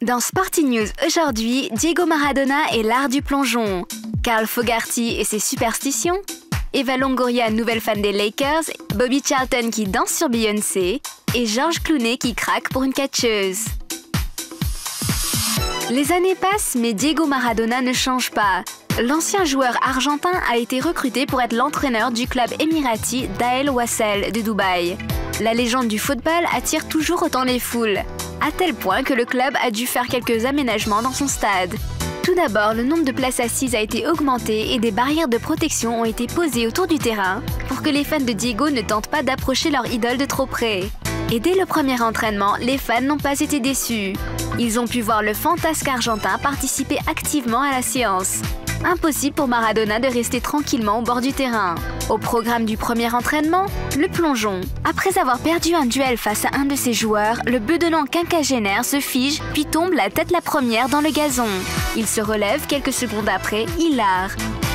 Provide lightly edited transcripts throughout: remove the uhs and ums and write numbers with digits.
Dans Sporty News aujourd'hui, Diego Maradona et l'art du plongeon, Carl Fogarty et ses superstitions, Eva Longoria, nouvelle fan des Lakers, Bobby Charlton qui danse sur Beyoncé et George Clooney qui craque pour une catcheuse. Les années passent, mais Diego Maradona ne change pas. L'ancien joueur argentin a été recruté pour être l'entraîneur du club émirati d'Al Wasl de Dubaï. La légende du football attire toujours autant les foules, à tel point que le club a dû faire quelques aménagements dans son stade. Tout d'abord, le nombre de places assises a été augmenté et des barrières de protection ont été posées autour du terrain pour que les fans de Diego ne tentent pas d'approcher leur idole de trop près. Et dès le premier entraînement, les fans n'ont pas été déçus. Ils ont pu voir le fantasque argentin participer activement à la séance. Impossible pour Maradona de rester tranquillement au bord du terrain. Au programme du premier entraînement, le plongeon. Après avoir perdu un duel face à un de ses joueurs, le bedonnant quinquagénaire se fige puis tombe la tête la première dans le gazon. Il se relève quelques secondes après, hilar.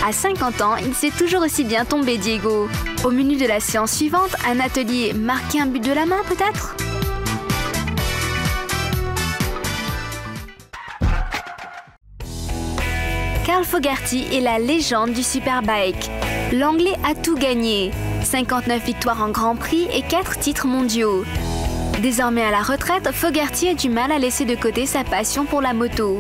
À 50 ans, il sait toujours aussi bien tomber, Diego. Au menu de la séance suivante, un atelier marquer un but de la main peut-être ? Carl Fogarty est la légende du Superbike. L'Anglais a tout gagné. 59 victoires en Grand Prix et 4 titres mondiaux. Désormais à la retraite, Fogarty a du mal à laisser de côté sa passion pour la moto.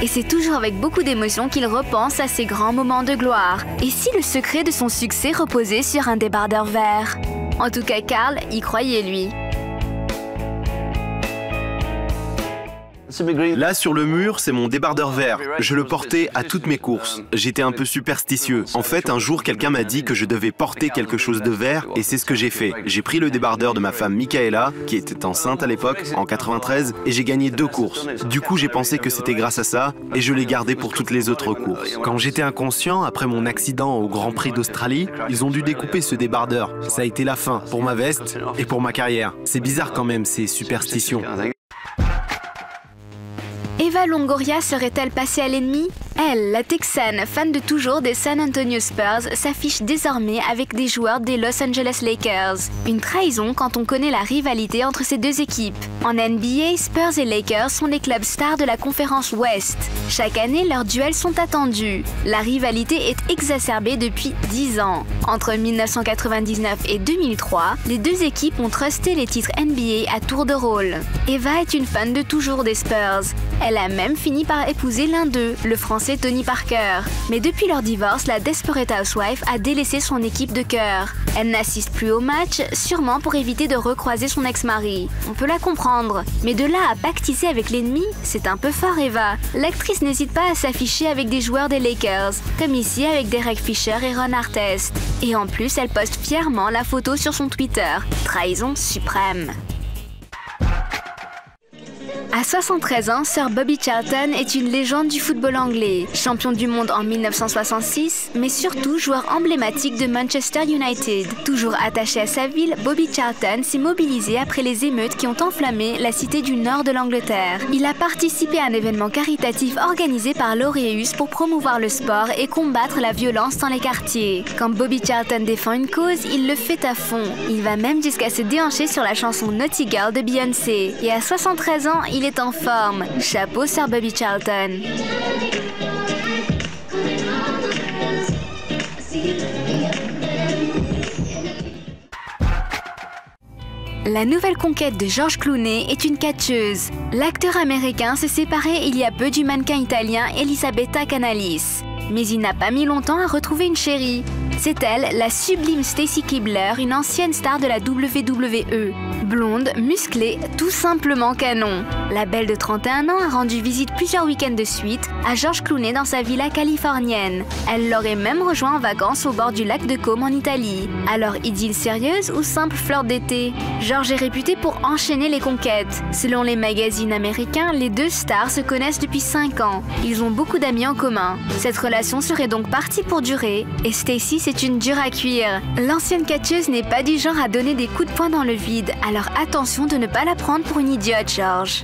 Et c'est toujours avec beaucoup d'émotion qu'il repense à ses grands moments de gloire. Et si le secret de son succès reposait sur un débardeur vert ? En tout cas, Carl y croyait, lui. Là, sur le mur, c'est mon débardeur vert. Je le portais à toutes mes courses. J'étais un peu superstitieux. En fait, un jour, quelqu'un m'a dit que je devais porter quelque chose de vert et c'est ce que j'ai fait. J'ai pris le débardeur de ma femme Michaela, qui était enceinte à l'époque, en 93, et j'ai gagné 2 courses. Du coup, j'ai pensé que c'était grâce à ça et je l'ai gardé pour toutes les autres courses. Quand j'étais inconscient, après mon accident au Grand Prix d'Australie, ils ont dû découper ce débardeur. Ça a été la fin pour ma veste et pour ma carrière. C'est bizarre quand même, ces superstitions. Eva Longoria serait-elle passée à l'ennemi ? Elle, la Texane, fan de toujours des San Antonio Spurs, s'affiche désormais avec des joueurs des Los Angeles Lakers. Une trahison quand on connaît la rivalité entre ces deux équipes. En NBA, Spurs et Lakers sont les clubs stars de la conférence Ouest. Chaque année, leurs duels sont attendus. La rivalité est exacerbée depuis 10 ans. Entre 1999 et 2003, les deux équipes ont trusté les titres NBA à tour de rôle. Eva est une fan de toujours des Spurs. Elle a même fini par épouser l'un d'eux, le français Tony Parker. Mais depuis leur divorce, la Desperate Housewife a délaissé son équipe de cœur. Elle n'assiste plus au match, sûrement pour éviter de recroiser son ex-mari. On peut la comprendre. Mais de là à pactiser avec l'ennemi, c'est un peu fort, Eva. L'actrice n'hésite pas à s'afficher avec des joueurs des Lakers, comme ici avec Derek Fisher et Ron Artest. Et en plus, elle poste fièrement la photo sur son Twitter. Trahison suprême. À 73 ans, Sir Bobby Charlton est une légende du football anglais. Champion du monde en 1966, mais surtout joueur emblématique de Manchester United. Toujours attaché à sa ville, Bobby Charlton s'est mobilisé après les émeutes qui ont enflammé la cité du nord de l'Angleterre. Il a participé à un événement caritatif organisé par Laureus pour promouvoir le sport et combattre la violence dans les quartiers. Quand Bobby Charlton défend une cause, il le fait à fond. Il va même jusqu'à se déhancher sur la chanson Naughty Girl de Beyoncé. Et à 73 ans, il est en forme. Chapeau, Sir Bobby Charlton. La nouvelle conquête de George Clooney est une catcheuse. L'acteur américain s'est séparé il y a peu du mannequin italien Elisabetta Canalis. Mais il n'a pas mis longtemps à retrouver une chérie. C'est elle, la sublime Stacy Keibler, une ancienne star de la WWE. Blonde, musclée, tout simplement canon. La belle de 31 ans a rendu visite plusieurs week-ends de suite à George Clooney dans sa villa californienne. Elle l'aurait même rejoint en vacances au bord du lac de Côme en Italie. Alors idylle sérieuse ou simple fleur d'été ? George est réputé pour enchaîner les conquêtes. Selon les magazines américains, les deux stars se connaissent depuis 5 ans. Ils ont beaucoup d'amis en commun. Cette relation serait donc partie pour durer et Stacy c'est une dure à cuire. L'ancienne catcheuse n'est pas du genre à donner des coups de poing dans le vide, alors attention de ne pas la prendre pour une idiote, George.